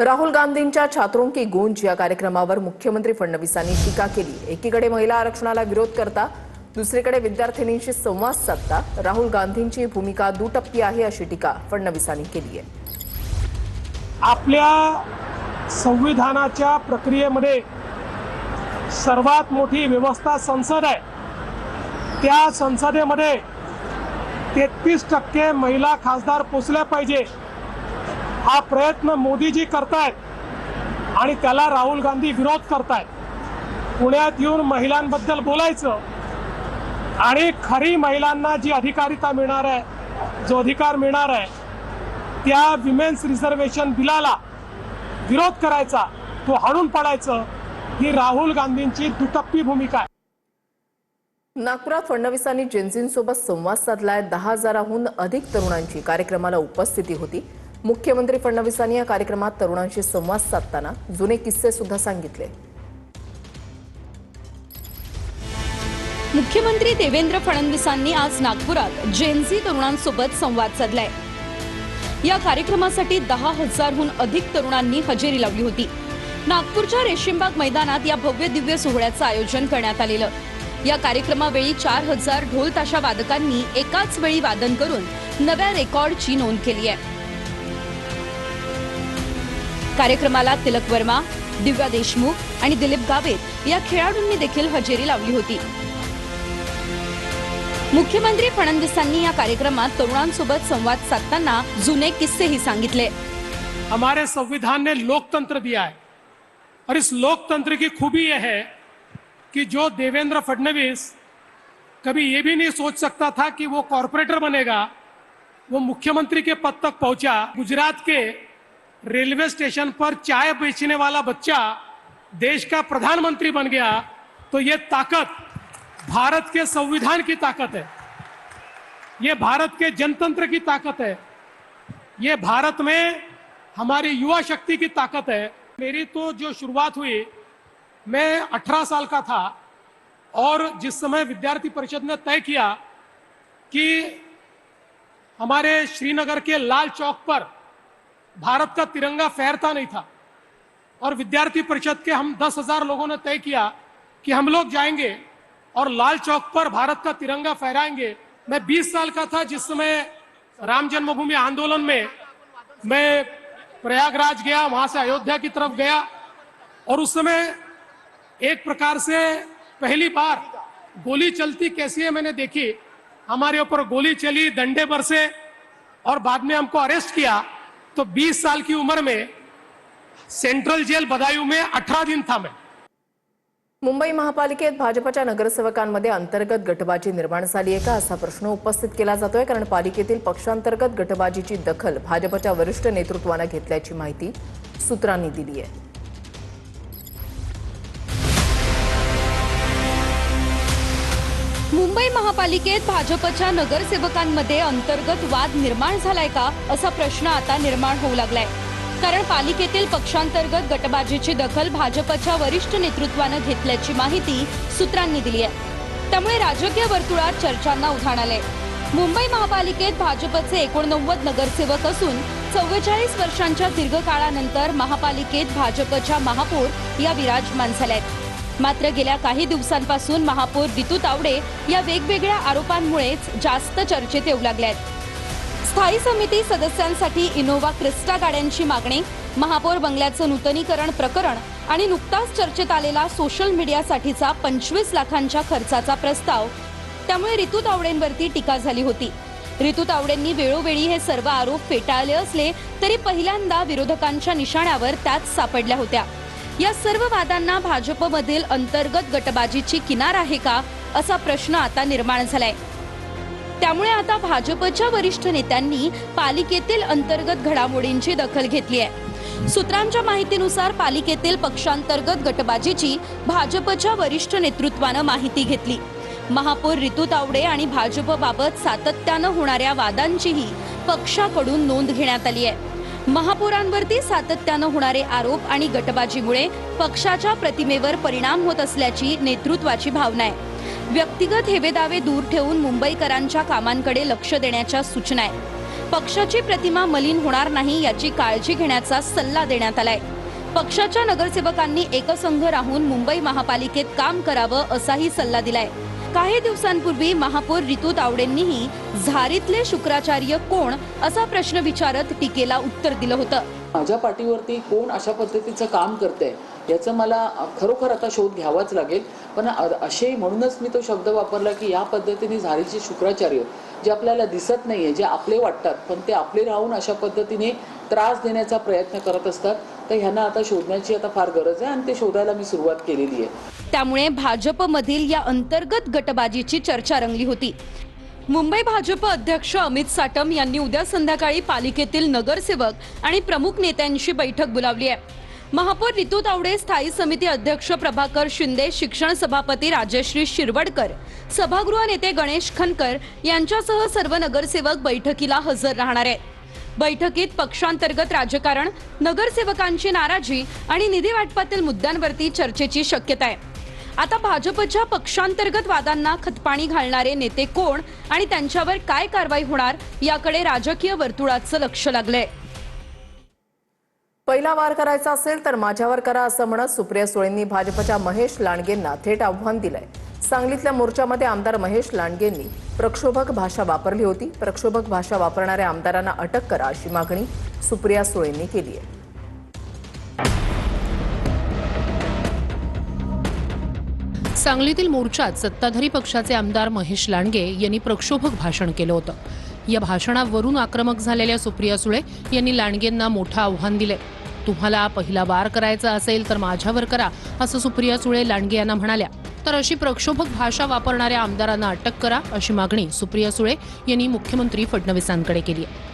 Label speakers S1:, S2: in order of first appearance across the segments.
S1: राहुल गांधींच्या छात्रों की गूंज या कार्यक्रमावर मुख्यमंत्री फडणवीसांनी टीका केली। एकीकडे महिला आरक्षणाला विरोध करता दुसरीकडे विद्यार्थिनींशी संवाद साधता राहुल गांधींची भूमिका दुटप्पी आहे अशी टीका फडणवीसांनी केली आहे।
S2: आपल्या संविधानाच्या प्रक्रियेमध्ये सर्वात मोठी व्यवस्था संसद आहे। त्या संसदेमध्ये 33% महिला खासदार पोचल्या पाहिजे हा प्रयत्न मोदीजी करतायत आणि त्याला राहुल गांधी विरोध करतायत। पुण्यात येऊन महिलांबद्दल बोलायचं आणि खरी महिलांना जी अधिकारिता मिळणार आहे, जो अधिकार मिळणार आहे, त्या विमेन्स रिझर्वेशन बिलाला विरोध करायचा, तो हाणून पाडायचं, ही राहुल गांधींची दुटप्पी भूमिका आहे।
S1: नागपुरात फडणवीसांनी जेन्झींसोबत संवाद साधलाय। 10,000हून अधिक तरुणांची कार्यक्रमाला उपस्थिती होती। मुख्यमंत्री फडणवीसांनी या कार्यक्रमात तरुणांशी संवाद साधताना जुने किस्से सुद्धा सांगितले।
S3: मुख्यमंत्री देवेंद्र फडणवीसांनी आज नागपुरात जेन्झी तरुणांसोबत संवाद साधलाय। या कार्यक्रमासाठी 10,000हून अधिक तरुणांनी हजेरी लावली होती। नागपूरच्या रेशीमबाग मैदानात या भव्य दिव्य सोहळ्याचं आयोजन करण्यात आलेलं। या कार्यक्रमावेळी 4,000 ढोल ताशा वादकांनी एकाच वेळी वादन करून नव्या रेकॉर्डची नोंद केली आहे। कार्यक्रमाला तिलक वर्मा, दिव्या देशमुख आणि दिलीप गावित या खेळाडूंनी देखील हजेरी लावली होती। मुख्यमंत्री फडणवीसांनी या कार्यक्रमात तरुणांसोबत संवाद साधताना जुने किस्सेही सांगितले।
S2: हमारे संविधान ने लोकतंत्र दिया है और इस लोकतंत्र की खूबी यह है कि जो देवेंद्र फडणवीस कभी ये भी नहीं सोच सकता था कि वो कॉर्पोरेटर बनेगा, वो मुख्यमंत्री के पद तक पहुंचा। गुजरात के रेलवे स्टेशन पर चाय बेचने वाला बच्चा देश का प्रधानमंत्री बन गया। तो ये ताकत भारत के संविधान की ताकत है, ये भारत के जनतंत्र की ताकत है, ये भारत में हमारी युवा शक्ति की ताकत है। मेरी तो जो शुरुआत हुई, मैं 18 साल का था और जिस समय विद्यार्थी परिषद ने तय किया कि हमारे श्रीनगर के लाल चौक पर भारत का तिरंगा फहरता नहीं था और विद्यार्थी परिषद के हम 10,000 लोगों ने तय किया कि हम लोग जाएंगे और लाल चौक पर भारत का तिरंगा फहराएंगे। मैं 20 साल का था जिस समय राम जन्मभूमि आंदोलन में मैं प्रयागराज गया, वहां से अयोध्या की तरफ गया और उस समय एक प्रकार से पहली बार गोली चलती कैसी है मैंने देखी। हमारे ऊपर गोली चली, डंडे बरसे और बाद में हमको अरेस्ट किया। तो 20 साल की उम्र में सेंट्रल जेल बदायूं में 18 दिन था मैं।
S1: मुंबई महापालिकेत भाजपच्या नगरसेवकांमध्ये अंतर्गत गटबाजी निर्माण झाली आहे का असा प्रश्न उपस्थित केला जातोय, कारण पालिकेतील पक्षांतर्गत गटबाजीची दखल भाजपच्या वरिष्ठ नेतृत्वाने घेतल्याची माहिती सूत्रांनी दिली आहे।
S3: मुंबई महापालिकेत भाजपच्या नगरसेवकांमध्ये अंतर्गत वाद निर्माण झालाय का असा प्रश्न आता निर्माण होऊ लागलाय, कारण पालिकेतील पक्षांतर्गत गटबाजीची दखल भाजपच्या वरिष्ठ नेतृत्वाने घेतल्याची माहिती सूत्रांनी दिली आहे। त्यामुळे राजकीय वर्तुळात चर्चांना उधाण आले। मुंबई महापालिकेत भाजपचे 89 नगरसेवक असून 44 वर्षांच्या दीर्घकाळानंतर महापालिकेत भाजपच्या महापौर या विराजमान झाल्यात। मात्र गेल्या काही दिवसांपासून महापौर रितू तावडे या वेगवेगळ्या आरोपांमुळेच जास्त चर्चेत येऊ लागल्यात। स्थायी समिती सदस्यांसाठी इनोव्हा क्रिस्टा गाड्यांची मागणी, महापौर बंगल्याचं नूतनीकरण प्रकरण आणि नुकताच चर्चेत आलेला सोशल मीडियासाठीचा 25 लाखांच्या खर्चाचा प्रस्ताव, त्यामुळे रितू तावडेंवरती टीका झाली होती। रितू तावडेंनी वेळोवेळी हे सर्व आरोप फेटाळले असले तरी पहिल्यांदा विरोधकांच्या निशाण्यावर त्याच सापडल्या होत्या। या सर्व वादांना भाजपमधील अंतर्गत गटबाजीची किनार आहे का असा प्रश्न आता निर्माण झालाय। त्यामुळे आता भाजपच्या वरिष्ठ नेत्यांनी पालिकेतील अंतर्गत घडामोडींची दखल घेतली आहे। सूत्रांच्या माहितीनुसार पालिकेतील पक्षांतर्गत गटबाजीची भाजपच्या वरिष्ठ नेतृत्वाने माहिती घेतली। महापौर रितू तावडे आणि भाजपबाबत सातत्याने होणाऱ्या वादांचीही पक्षाकडून नोंद घेण्यात आली आहे। महापौरांवरती सातत्याने होणारे आरोप आणि गटबाजीमुळे पक्षाच्या प्रतिमेवर परिणाम होत असल्याची नेतृत्वाची भावना आहे। व्यक्तिगत हेवेदावे दूर ठेवून मुंबईकरांच्या कामांकडे लक्ष देण्याच्या सूचना आहेत। पक्षाची प्रतिमा मलिन होणार नाही याची काळजी घेण्याचा सल्ला देण्यात आलाय. पक्षाच्या नगरसेवकांनी एकसंघ राहून मुंबई महापालिकेत काम करावं असाही सल्ला दिलाय. काही दिवसांपूर्वी महापौर रितू तावडेंनीही झारीतले शुक्राचार्य कोण असा प्रश्न विचारत टीकेला उत्तर दिलं होतं.
S4: माझ्या पाठीवरती कोण अशा पद्धतीचं काम करतंय याचं मला खरोखर आता शोध घ्यावाच लागेल. पण असे म्हणूनच मी तो शब्द वापरला की या पद्धतीने झारीचे शुक्राचार्य जे आपल्याला दिसत नाहीये, जे आपले वाटतात पण ते आपले राहून अशा पद्धतीने त्रास देण्याचा प्रयत्न करत असतात, तर ह्यांना आता शोधण्याची आता फार गरज आहे आणि ते शोधायला मी सुरुवात केलेली आहे.
S3: त्यामुळे भाजपमधील या अंतर्गत गटबाजीची चर्चा रंगली होती. मुंबई भाजप अध्यक्ष अमित साटम यांनी उद्या संध्याकाळी पालिकेतील नगरसेवक आणि प्रमुख नेत्यांची बैठक बोलावली आहे. महापौर रितू तावडे, स्थायी समिती अध्यक्ष प्रभाकर शिंदे, शिक्षण सभापती राजश्री शिरवडकर, सभागृह नेते गणेश खनकर यांच्यासह सर्व नगरसेवक बैठकीला हजर राहणार आहेत. बैठकीत पक्षांतर्गत राजकारण, नगरसेवकांची नाराजी आणि निधी वाटपातील मुद्द्यांवरती चर्चेची शक्यता आहे. आता भाजपच्या पक्षांतर्गत वादांना खतपाणी घालणारे नेते कोण आणि त्यांच्यावर काय कारवाई होणार याकडे राजकीय वर्तुळाचं लक्ष लागलंय.
S1: पहिला वार करायचा असेल तर माझ्यावर करा असं म्हणत सुप्रिया सुळेंनी भाजपच्या महेश लांडगेंना थेट आव्हान दिलंय. सांगलीतल्या मोर्चामध्ये आमदार महेश लांडगेंनी प्रक्षोभक भाषा वापरली होती. प्रक्षोभक भाषा वापरणाऱ्या आमदारांना अटक करा अशी मागणी सुप्रिया सुळेंनी केली आहे.
S5: सांगलीतील मोर्चात सत्ताधारी पक्षाचे आमदार महेश लांडगे यांनी प्रक्षोभक भाषण केलं होतं. या भाषणावरून आक्रमक झालेल्या सुप्रिया सुळे यांनी लांडगेंना मोठं आव्हान दिले. तुम्हाला पहिला वार करायचा असेल तर माझ्यावर करा असं सुप्रिया सुळे लांडगे यांना म्हणाल्या. तर अशी प्रक्षोभक भाषा वापरणाऱ्या आमदारांना अटक करा अशी मागणी सुप्रिया सुळे यांनी मुख्यमंत्री फडणवीसांकडे केली आहे.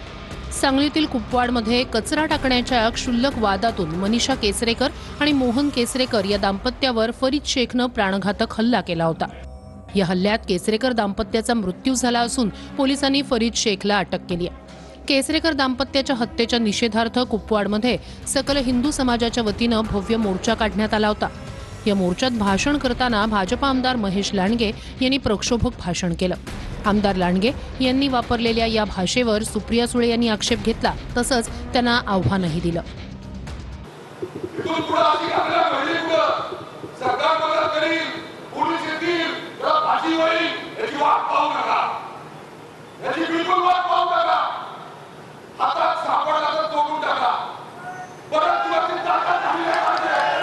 S5: सांगलीतील कुपवाडमध्ये कचरा टाकण्याच्या क्षुल्लक वादातून मनीषा केसरेकर आणि मोहन केसरेकर या दाम्पत्यावर फरीद शेखनं प्राणघातक हल्ला केला होता. या हल्ल्यात केसरेकर दाम्पत्याचा मृत्यू झाला असून पोलिसांनी फरीद शेखला अटक केली आहे. केसरेकर दाम्पत्याच्या हत्येच्या निषेधार्थ कुपवाडमध्ये सकल हिंदू समाजाच्या वतीनं भव्य मोर्चा काढण्यात आला होता. या मोर्चात भाषण करताना भाजप आमदार महेश लांडगे यांनी प्रक्षोभक भाषण केलं. आमदार लांडगे यांनी वापरलेल्या या भाषेवर सुप्रिया सुळे यांनी आक्षेप घेतला. तसंच त्यांना आव्हानही दिलं.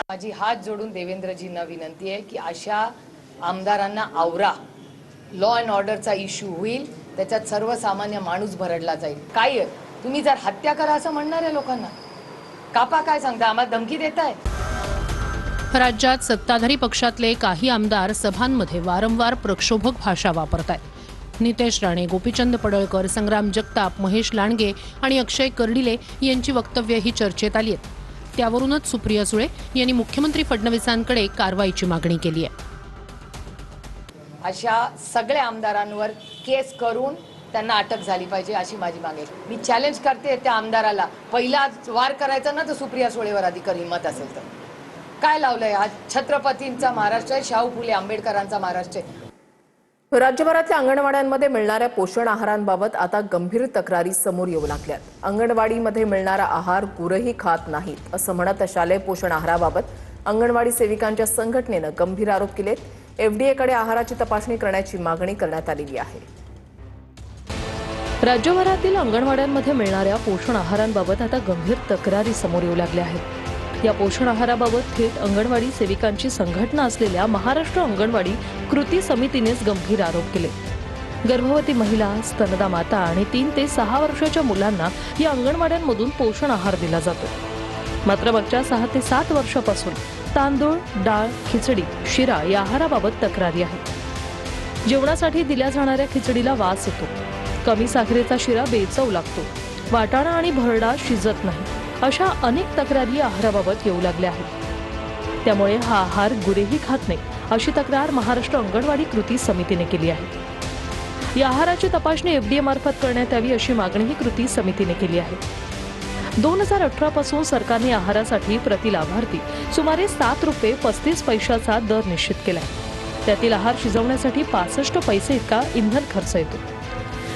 S6: माझी हात जोडून देवेंद्रजींना विनंती आहे की अशा आमदारांना आवरा. लॉ अँड ऑर्डरचा इश्यू होईल, त्याच्यात सर्वसामान्य माणूस भरडला जाईल. काय तुम्ही जर हत्या करा असं म्हणणार आहे लोकांना, कापा काय सांगता, आम्हाला धमकी देताय.
S5: राज्यात सत्ताधारी पक्षातले काही आमदार सभांमध्ये वारंवार प्रक्षोभक भाषा वापरतायत. नितेश राणे, गोपीचंद पडळकर, संग्राम जगताप, महेश लांडगे आणि अक्षय कर्डिले यांची वक्तव्यही चर्चेत आली आहेत. त्यावरूनच सुप्रिया सुळे यांनी मुख्यमंत्री फडणवीसांकडे कारवाईची मागणी केली आहे.
S6: अशा सगळ्या आमदारांवर केस करून त्यांना अटक झाली पाहिजे अशी माझी मागणी आहे. मी चॅलेंज करते त्या आमदाराला, पहिला वार करायचा ना तर सुप्रिया सुळेवर अधिकार हिंमत असेल तर. काय लावलंय आज? छत्रपतींचा महाराष्ट्र आहे, शाहू फुले आंबेडकरांचा महाराष्ट्र आहे.
S1: राज्यभरातल्या अंगणवाड्यांमध्ये मिळणाऱ्या पोषण आहारांबाबत आता गंभीर तक्रारी समोर येऊ लागल्यात. अंगणवाडीमध्ये मिळणारा आहार गुरही खात नाहीत असं म्हणत शालेय पोषण आहाराबाबत अंगणवाडी सेविकांच्या संघटनेनं गंभीर आरोप केलेत. एफडीएकडे आहाराची तपासणी करण्याची मागणी करण्यात आलेली आहे.
S7: राज्यभरातील अंगणवाड्यांमध्ये मिळणाऱ्या पोषण आहारांबाबत आता गंभीर तक्रारी समोर येऊ लागल्या आहेत. या पोषण आहाराबाबत थेट अंगणवाडी सेविकांची संघटना असलेल्या महाराष्ट्र अंगणवाडी कृती समितीनेच गंभीर आरोप केले. गर्भवती महिला, स्तनदा माता आणि 3 ते 6 वर्षाच्या मुलांना या अंगणवाड्यांमधून पोषण आहार दिला जातो. मात्र मागच्या 6 ते 7 वर्षापासून तांदूळ, डाळ, खिचडी, शिरा या आहाराबाबत तक्रारी आहेत. जेवणासाठी दिल्या जाणाऱ्या खिचडीला वास येतो. कमी साखरेचा शिरा बेचव लागतो. वाटाणा आणि भरडा शिजत नाही. अशा अनेक तक्रारी आहाराबाबत येऊ लागल्या आहेत. त्यामुळे हा आहार गुरेही खात नाही अशी तक्रार महाराष्ट्र अंगणवाडी कृती समितीने केली आहे. या आहाराची तपासणी एफडीए मार्फत करण्यात यावी अशी मागणीही कृती समितीने केली आहे. 2018 पासून सरकारने आहारासाठी प्रति लाभार्थी सुमारे 7 रुपये 35 पैशाचा दर निश्चित केलाय. त्यातील आहार शिजवण्यासाठी 65 पैसे इतका इंधन खर्च येतो.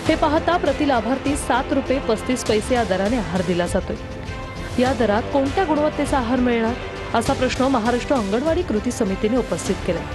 S7: हे पाहता प्रति लाभार्थी 7 रुपये 35 पैसे या दराने आहार दिला जातोय. या दरात कोणत्या गुणवत्तेचा आहार मिळणार असा प्रश्न महाराष्ट्र अंगणवाडी कृती समितीने उपस्थित केलाय.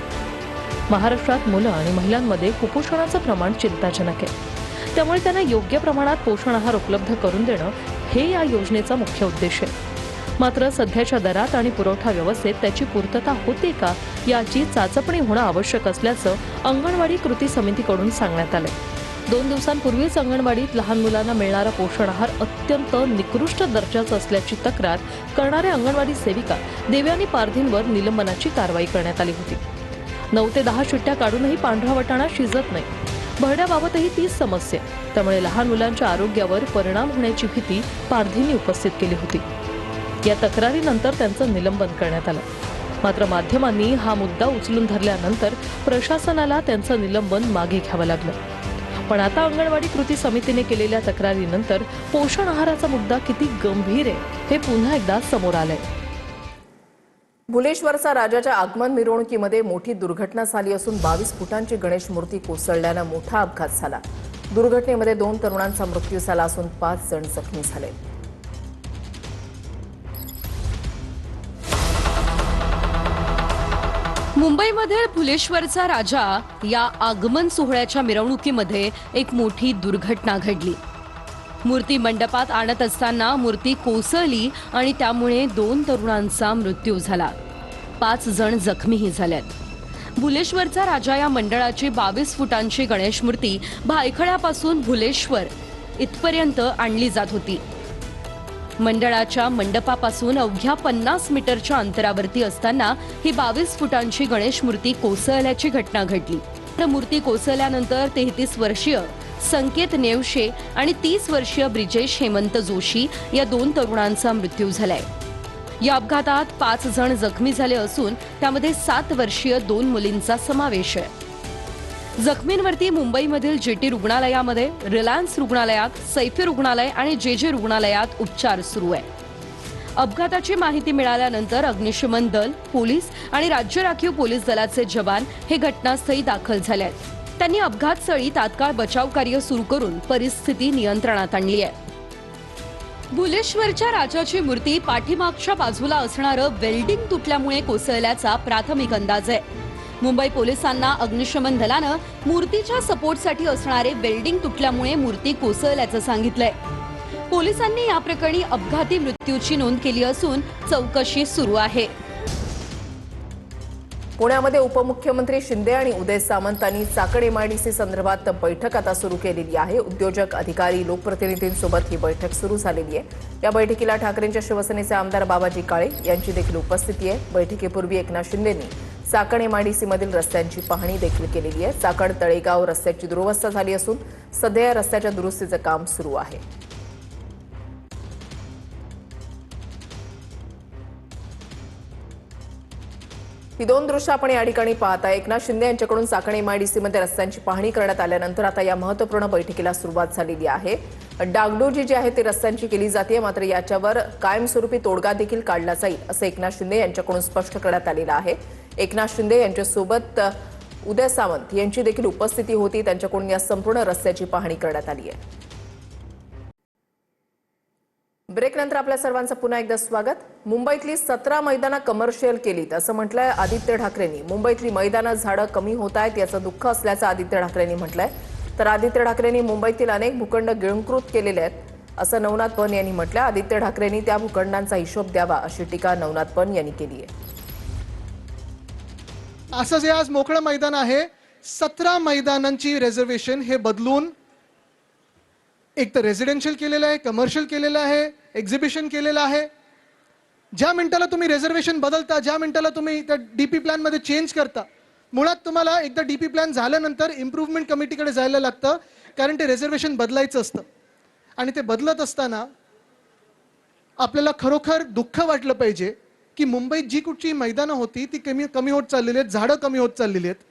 S7: महाराष्ट्रात मुलं आणि महिलांमध्ये कुपोषणाचं प्रमाण चिंताजनक आहे. त्यामुळे त्यांना योग्य प्रमाणात पोषण आहार उपलब्ध करून देणं हे या योजनेचा मुख्य उद्देश आहे. मात्र सध्याच्या दरात आणि पुरवठा व्यवस्थेत त्याची पूर्तता होते का याची चाचपणी होणं आवश्यक असल्याचं अंगणवाडी कृती समितीकडून सांगण्यात आलंय. 2 दिवसांपूर्वीच अंगणवाडीत लहान मुलांना मिळणारा पोषण आहार अत्यंत निकृष्ट दर्जाचा असल्याची तक्रार करणाऱ्या अंगणवाडी सेविका देवयानी पारधींवर निलंबनाची कारवाई करण्यात आली होती. 9 ते 10 शिट्ट्या काढूनही पांढरा वाटाणा शिजत नाही. भरड्याबाबतही तीच समस्या. त्यामुळे लहान मुलांच्या आरोग्यावर परिणाम होण्याची भीती पारधींनी उपस्थित केली होती. या तक्रारीनंतर त्यांचं निलंबन करण्यात आलं. मात्र माध्यमांनी हा मुद्दा उचलून धरल्यानंतर प्रशासनाला त्यांचं निलंबन मागे घ्यावं लागलं. पण आता अंगणवाडी कृती समितीने केलेल्या तक्रारीनंतर पोषण आहाराचा मुद्दा किती गंभीर आहे हे पुन्हा एकदा समोर आलंय.
S1: भुलेश्वरचा राजाच्या आगमन मिरवणुकीमध्ये मोठी दुर्घटना झाली असून 22 फुटांची गणेश मूर्ती कोसळल्यानं मोठा अपघात झाला. दुर्घटनेमध्ये 2 तरुणांचा मृत्यू झाला असून 5 जण जखमी झाले.
S3: मुंबईमध्ये भुलेश्वरचा राजा या आगमन सोहळ्याच्या मिरवणुकीमध्ये एक मोठी दुर्घटना घडली. मूर्ती मंडपात आणत असताना मूर्ती कोसळली आणि त्यामुळे 2 तरुणांचा मृत्यू झाला. 5 जण जखमीही झालेत. भुलेश्वरचा राजा या मंडळाची 22 फुटांची गणेश मूर्ती भायखळ्यापासून भुलेश्वर इथपर्यंत आणली जात होती. मंडळाच्या मंडपापासून अवघ्या 50 मीटरच्या अंतरावरती असताना ही 22 फुटांची गणेश मूर्ती कोसळल्याची घटना घडली. तर मूर्ती कोसळल्यानंतर 33 वर्षीय संकेत नेवशे आणि 30 वर्षीय ब्रिजेश हेमंत जोशी या 2 तरुणांचा मृत्यू झालाय. या अपघातात 5 जण जखमी झाले असून त्यामध्ये 7 वर्षीय 2 मुलींचा समावेश आहे. जखमींवरती मुंबईमधील जेटी रुग्णालयामध्ये, रिलायन्स रुग्णालयात, सैफी रुग्णालय आणि जे रुग्णालयात उपचार सुरू आहे. अपघाताची माहिती मिळाल्यानंतर अग्निशमन दल, पोलीस आणि राज्य राखीव पोलीस दलाचे जवान हे घटनास्थळी दाखल झाले आहेत. त्यांनी अपघातस्थळी तात्काळ बचाव कार्य सुरू करून परिस्थिती नियंत्रणात आणली आहे. भुलेश्वरच्या राजाची मूर्ती पाठीमागच्या बाजूला असणारं वेल्डिंग तुटल्यामुळे कोसळल्याचा प्राथमिक अंदाज आहे. मुंबई पोलिसांना अग्निशमन दलानं मूर्तीच्या सपोर्टसाठी असणारे वेल्डिंग तुटल्यामुळे मूर्ती कोसळल्याचं सांगितलंय. पोलिसांनी या प्रकरणी अपघाती मृत्यूची नोंद केली असून चौकशी सुरू आहे.
S1: पुण्यामध्ये उपमुख्यमंत्री शिंदे आणि उदय सामंतांनी चाकण एमआयडीसी संदर्भात बैठक आता सुरू केलेली आहे. उद्योजक, अधिकारी, लोकप्रतिनिधींसोबत ही बैठक सुरू झालेली आहे. या बैठकीला ठाकरेंच्या शिवसेनेचे आमदार बाबाजी काळे यांची देखील उपस्थिती आहे. बैठकीपूर्वी एकनाथ शिंदेंनी चाकण एमआयडीसी मधील रस्त्यांची पाहणी देखील केलेली आहे. चाकण तळेगाव रस्त्याची दुरवस्था झाली असून सध्या या रस्त्याच्या दुरुस्तीचं काम सुरू आहे. ही 2 दृश्य आपण या ठिकाणी पाहता. एकनाथ शिंदे यांच्याकडून चाकण एमआयडीसी मध्ये रस्त्यांची पाहणी करण्यात आल्यानंतर आता या महत्त्वपूर्ण बैठकीला सुरुवात झालेली आहे. डागडुजी जी आहे ती रस्त्यांची केली जाते, मात्र याच्यावर कायमस्वरूपी तोडगा देखील काढला जाईल असं एकनाथ शिंदे यांच्याकडून स्पष्ट करण्यात आलेलं आहे. एकनाथ शिंदे यांच्यासोबत उदय सामंत यांची देखील उपस्थिती होती. त्यांच्याकडून या संपूर्ण रस्त्याची पाहणी करण्यात आली आहे. ब्रेकनंतर आपल्या सर्वांचं पुन्हा एकदा स्वागत. मुंबईतली 17 मैदानं कमर्शियल केलीत असं म्हटलंय आदित्य ठाकरेंनी. मुंबईतली मैदानं झाडं कमी होत आहेत याचं दुःख असल्याचं आदित्य ठाकरेंनी म्हटलंय. तर आदित्य ठाकरेंनी मुंबईतील अनेक भूखंड गिळंकृत केलेले आहेत असं नवनाथ पन यांनी म्हटलंय. आदित्य ठाकरेंनी त्या भूखंडांचा हिशोब द्यावा अशी टीका नवनाथ पन यांनी केली आहे.
S8: असं जे आज मोकळं मैदान आहे, 17 मैदानांची रिझर्वेशन हे बदलून एक तर रेसिडेन्शियल केलेलं आहे, कमर्शियल केलेलं आहे, एक्झिबिशन केलेलं आहे. ज्या मिनिटाला तुम्ही रिझर्वेशन बदलता, ज्या मिनिटाला तुम्ही त्या डीपी प्लॅन मध्ये चेंज करता, मुळात तुम्हाला एकदा डीपी प्लॅन झाल्यानंतर इम्प्रूव्हमेंट कमिटीकडे जायला लागतं, कारण ते रिझर्वेशन बदलायचं असतं. आणि ते बदलत असताना आपल्याला खरोखर दुःख वाटलं पाहिजे की मुंबईत जी कुठची मैदानं होती ती कमी होत चाललेली आहेत, झाडं कमी होत चाललेली आहेत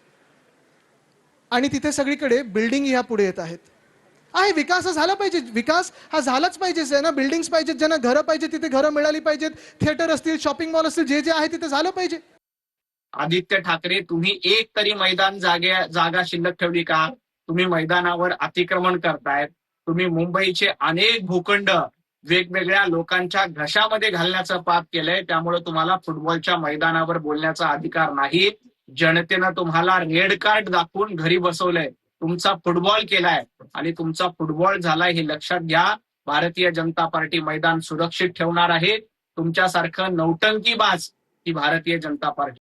S8: आणि तिथे सगळीकडे बिल्डिंग ह्या पुढे येत आहेत. विकास हा झाला पाहिजे, विकास हा झालाच पाहिजे. ज्यांना बिल्डिंग्स पाहिजेत, ज्यांना घरं पाहिजे तिथे घरं मिळाली पाहिजेत, थिएटर असतील, शॉपिंग मॉल असतील, जे जे आहे तिथे झालं पाहिजे.
S9: आदित्य ठाकरे, तुम्ही एक तरी मैदान जागा शिल्लक ठेवली का? तुम्ही मैदानावर अतिक्रमण करतायत, तुम्ही मुंबईचे अनेक भूखंड वेगवेगळ्या लोकांच्या घशामध्ये घालण्याचं पाप केलंय. त्यामुळे तुम्हाला फुटबॉलच्या मैदानावर बोलण्याचा अधिकार नाही. जनतेनं तुम्हाला रेड कार्ड दाखवून घरी बसवलंय. तुमचा फुटबॉल केलाय आणि तुमचा फुटबॉल झालाय हे लक्षात घ्या. भारतीय जनता पार्टी मैदान सुरक्षित ठेवणार आहे. तुमच्यासारखं नौटंकीबाज ही भारतीय जनता पार्टी